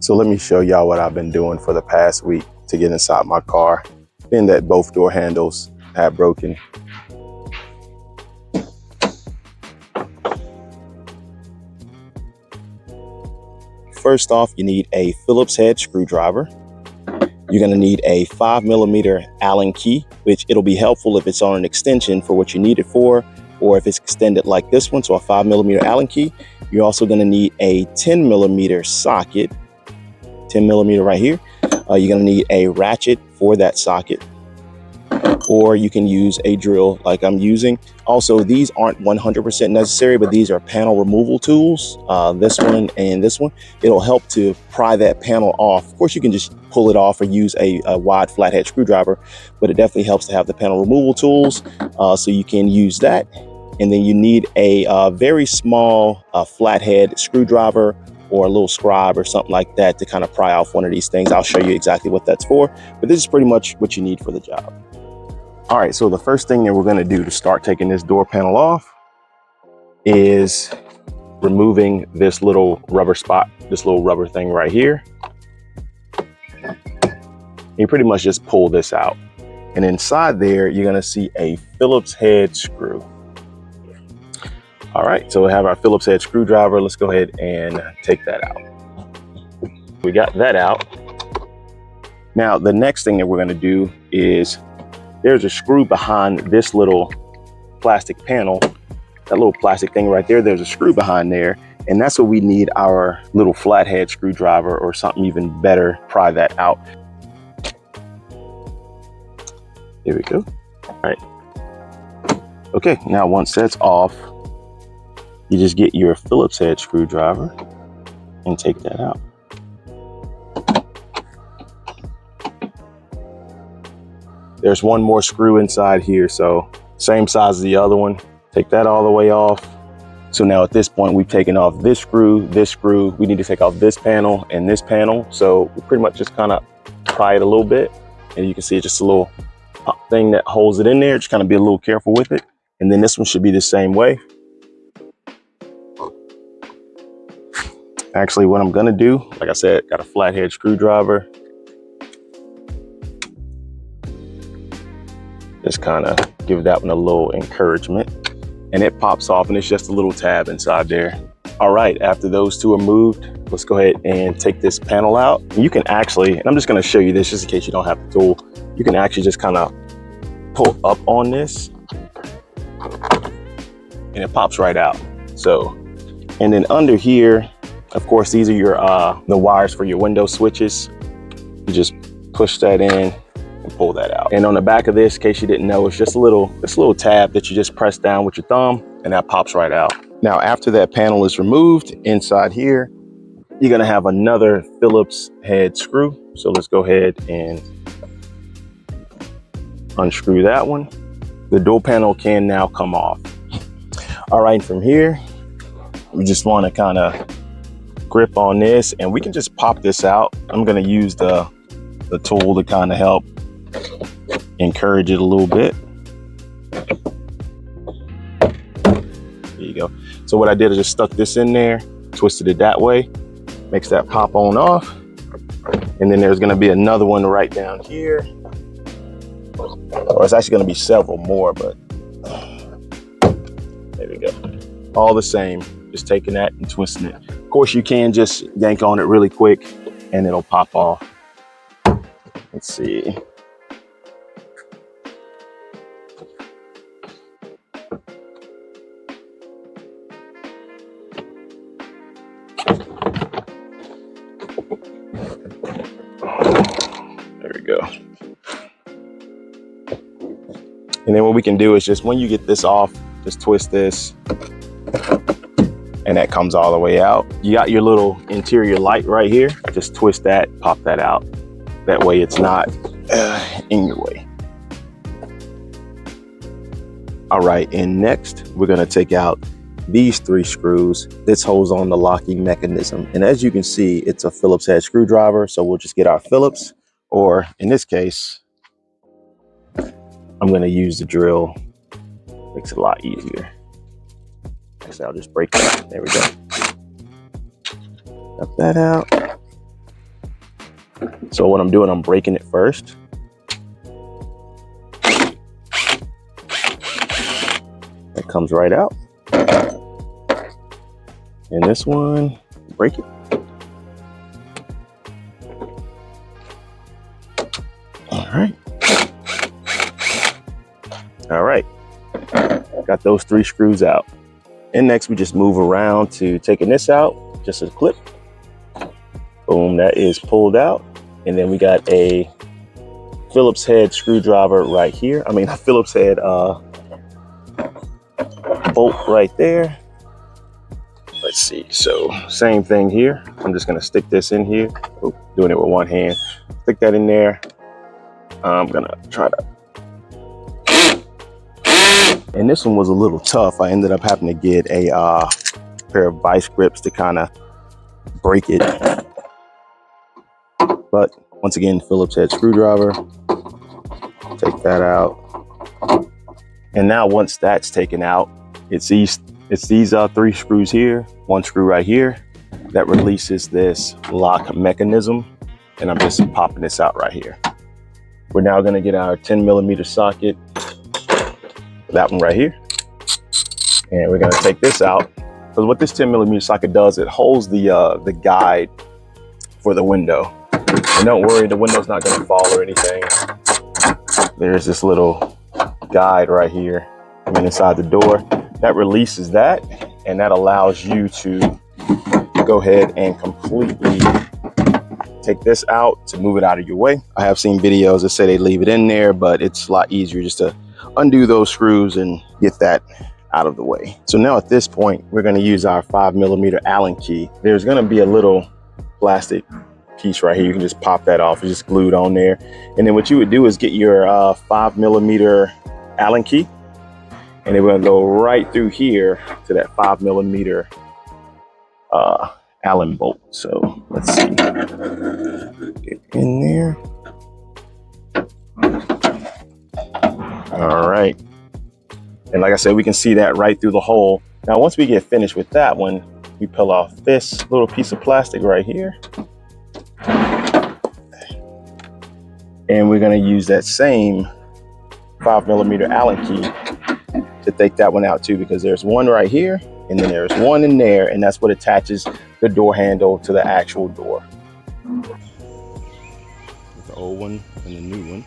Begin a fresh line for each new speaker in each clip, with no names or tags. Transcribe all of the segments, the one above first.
So let me show y'all what I've been doing for the past week to get inside my car, being that both door handles have broken. First off, you need a Phillips head screwdriver. You're gonna need a 5mm Allen key, which it'll be helpful if it's on an extension for what you need it for, or if it's extended like this one, so a 5mm Allen key. You're also gonna need a 10mm socket, 10mm right here. You're gonna need a ratchet for that socket, or you can use a drill like I'm using. Also, these aren't 100% necessary, but these are panel removal tools. This one and this one. It'll help to pry that panel off. Of course, you can just pull it off or use a wide flathead screwdriver, but it definitely helps to have the panel removal tools, so you can use that. And then you need a very small flathead screwdriver or a little scribe or something like that to kind of pry off one of these things. I'll show you exactly what that's for, but this is pretty much what you need for the job. All right, so the first thing that we're gonna do to start taking this door panel off is removing this little rubber spot, this little rubber thing right here. You pretty much just pull this out. And inside there, you're gonna see a Phillips head screw. All right, so we have our Phillips head screwdriver. Let's go ahead and take that out. We got that out. Now, the next thing that we're gonna do is there's a screw behind this little plastic panel, that little plastic thing right there. There's a screw behind there, and that's what we need our little flathead screwdriver or something even better, pry that out. There we go. All right. Okay, now once that's off, you just get your Phillips head screwdriver and take that out. There's one more screw inside here, so same size as the other one. Take that all the way off. So now at this point, we've taken off this screw, this screw. We need to take off this panel and this panel. So we pretty much just kind of pry it a little bit. And you can see it's just a little pop thing that holds it in there. Just kind of be a little careful with it. And then this one should be the same way. Actually, what I'm gonna do, like I said, got a flathead screwdriver. Just kind of give that one a little encouragement, and it pops off, and it's just a little tab inside there. All right, after those two are moved, let's go ahead and take this panel out. You can actually, and I'm just gonna show you this just in case you don't have the tool, you can actually just kind of pull up on this and it pops right out. So, and then under here, of course, these are your the wires for your window switches. You just push that in and pull that out. And on the back of this, in case you didn't know, it's just a little tab that you just press down with your thumb, and that pops right out. Now, after that panel is removed, inside here, you're gonna have another Phillips head screw. So let's go ahead and unscrew that one. The door panel can now come off. All right, from here, we just wanna kind of grip on this, and we can just pop this out. I'm gonna use the tool to kind of help encourage it a little bit. There you go. So what I did is just stuck this in there, twisted it that way, makes that pop on off. And then there's gonna be another one right down here. Or it's actually gonna be several more, but there we go. All the same, just taking that and twisting it. Of course, you can just yank on it really quick and it'll pop off. Let's see. There we go. And then what we can do is just, when you get this off, just twist this and that comes all the way out. You got your little interior light right here. Just twist that, pop that out. That way it's not in your way. All right, and next we're gonna take out these 3 screws. This holds on the locking mechanism. And as you can see, it's a Phillips head screwdriver. So we'll just get our Phillips, or in this case, I'm gonna use the drill. Makes it a lot easier. Actually, I'll just break that. There we go. Cut that out. So what I'm doing, I'm breaking it first. It comes right out. And this one, break it. All right. All right. Got those 3 screws out. And next we just move around to taking this out, just a clip. Boom, that is pulled out. And then we got a Phillips head screwdriver right here. I mean, a Phillips head bolt right there. Let's see, so same thing here. I'm just gonna stick this in here. Oh, doing it with one hand. Stick that in there. I'm gonna try to. And this one was a little tough. I ended up having to get a pair of vice grips to kind of break it. But once again, Phillips head screwdriver. Take that out. And now once that's taken out, it's these 3 screws here, 1 screw right here that releases this lock mechanism. And I'm just popping this out right here. We're now gonna get our 10mm socket, that one right here. And we're gonna take this out, because what this 10mm socket does, it holds the guide for the window. And don't worry, the window's not gonna fall or anything. There's this little guide right here coming inside the door. That releases that, and that allows you to go ahead and completely take this out to move it out of your way. I have seen videos that say they leave it in there, but it's a lot easier just to undo those screws and get that out of the way. So now at this point, we're gonna use our 5mm Allen key. There's gonna be a little plastic piece right here. You can just pop that off. It's just glued on there. And then what you would do is get your 5mm Allen key, and then we're gonna go right through here to that 5mm Allen bolt. So let's see. Get in there. All right. And like I said, we can see that right through the hole. Now, once we get finished with that one, we peel off this little piece of plastic right here. And we're gonna use that same 5mm Allen key to take that one out too, because there's one right here and then there's one in there, and that's what attaches the door handle to the actual door. The old one and the new one.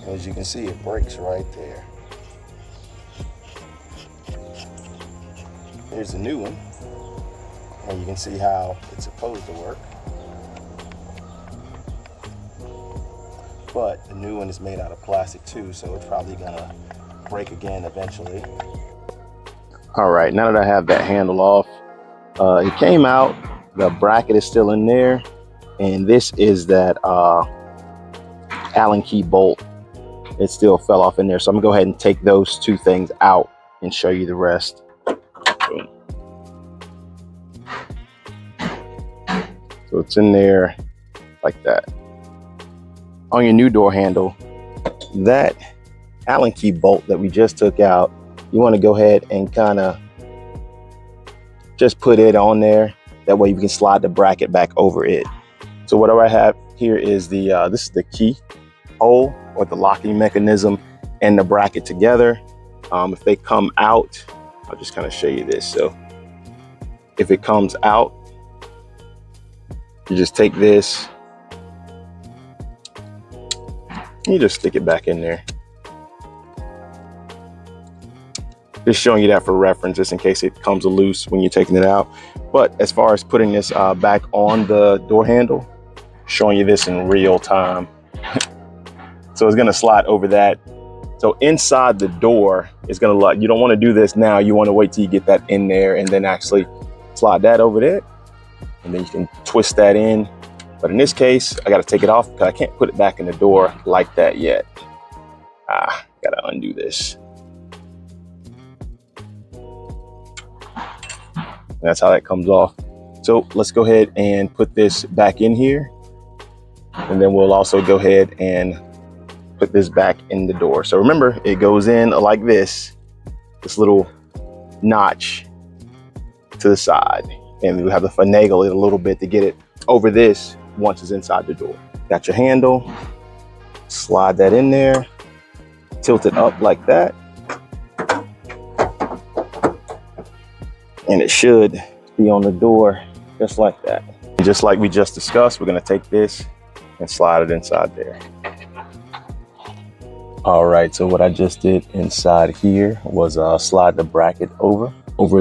As you can see, it breaks right there. Here's the new one, and you can see how it's supposed to work. But the new one is made out of plastic too, so it's probably gonna break again eventually. All right, now that I have that handle off, it came out, the bracket is still in there, and this is that Allen key bolt. It still fell off in there, so I'm gonna go ahead and take those 2 things out and show you the rest. Boom. So it's in there like that. On your new door handle, that Allen key bolt that we just took out, you want to go ahead and kind of just put it on there. That way you can slide the bracket back over it. So what I have here is this is the key hole, or the locking mechanism, and the bracket together. If they come out, I'll just kind of show you this. So if it comes out, you just take this, you just stick it back in there. Just showing you that for reference, just in case it comes loose when you're taking it out. But as far as putting this back on the door handle, showing you this in real time. So it's gonna slide over that. So inside the door, it's gonna, you don't wanna do this now. You wanna wait till you get that in there and then actually slide that over there. And then you can twist that in. But in this case, I gotta take it off because I can't put it back in the door like that yet. Gotta undo this. That's how that comes off. So let's go ahead and put this back in here. And then we'll also go ahead and put this back in the door. So remember, it goes in like this little notch to the side. And we'll have to finagle it a little bit to get it over this once it's inside the door. Got your handle, slide that in there, tilt it up like that, and it should be on the door just like that. And just like we just discussed, we're going to take this and slide it inside there. All right, so what I just did inside here was slide the bracket over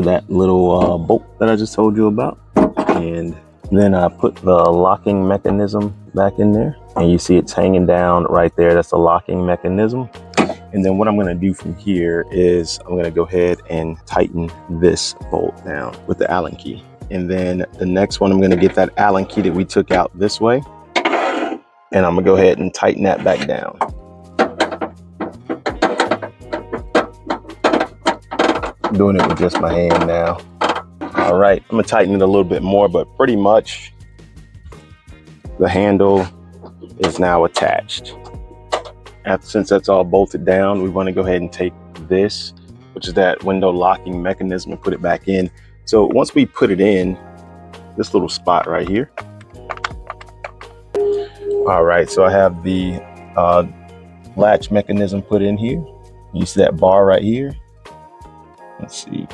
that little bolt that I just told you about. And then I put the locking mechanism back in there, and you see it's hanging down right there. That's the locking mechanism. And then what I'm gonna do from here is I'm gonna go ahead and tighten this bolt down with the Allen key. And then the next one, I'm gonna get that Allen key that we took out this way, and I'm gonna go ahead and tighten that back down. I'm doing it with just my hand now. All right, I'm gonna tighten it a little bit more, but pretty much the handle is now attached. Since that's all bolted down, we wanna go ahead and take this, which is that window locking mechanism, and put it back in. So once we put it in, this little spot right here. All right, so I have the latch mechanism put in here. You see that bar right here? Let's see.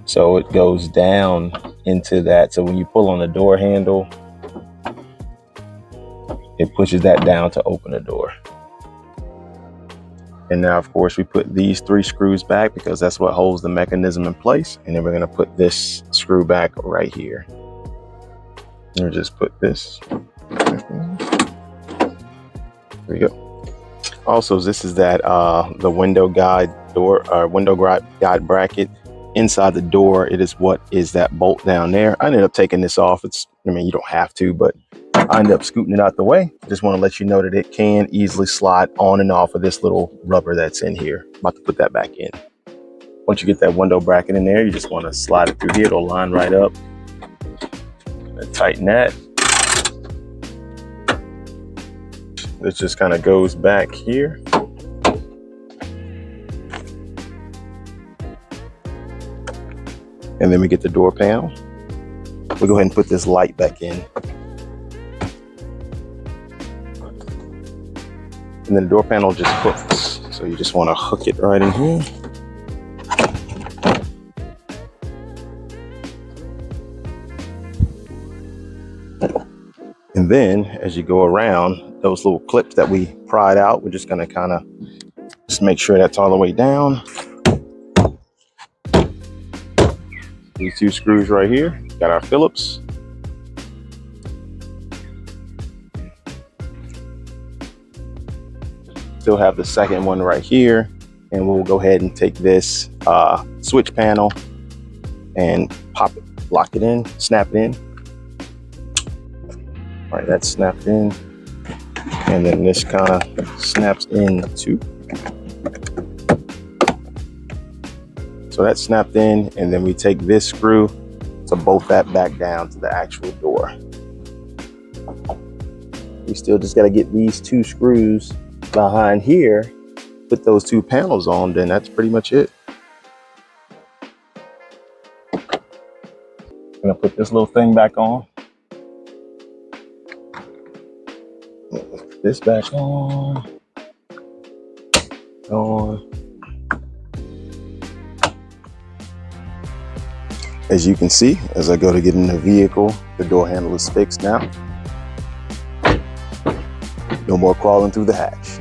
So it goes down into that. So when you pull on the door handle, it pushes that down to open the door. And now, of course, we put these 3 screws back because that's what holds the mechanism in place. And then we're going to put this screw back right here. And we just put this. There we go. Also, this is that the window guide door, or window guide bracket inside the door. It is what is that bolt down there. I ended up taking this off. I mean, you don't have to, but I ended up scooting it out the way. Just want to let you know that it can easily slide on and off of this little rubber that's in here. About to put that back in. Once you get that window bracket in there, you just want to slide it through here. It'll line right up. And tighten that. This just kind of goes back here. And then we get the door panel. We'll go ahead and put this light back in. And then the door panel just hooks. So you just want to hook it right in here. And then as you go around, those little clips that we pried out, we're just going to kind of just make sure that's all the way down. These 2 screws right here, got our Phillips. Still have the second one right here, and we'll go ahead and take this switch panel and pop it, lock it in, snap it in. All right, that's snapped in, and then this kind of snaps in too. So that's snapped in, and then we take this screw to bolt that back down to the actual door. We still just got to get these 2 screws behind here, put those 2 panels on, then that's pretty much it. I'm gonna put this little thing back on. Put this back on. As you can see, as I go to get in the vehicle, the door handle is fixed now. No more crawling through the hatch.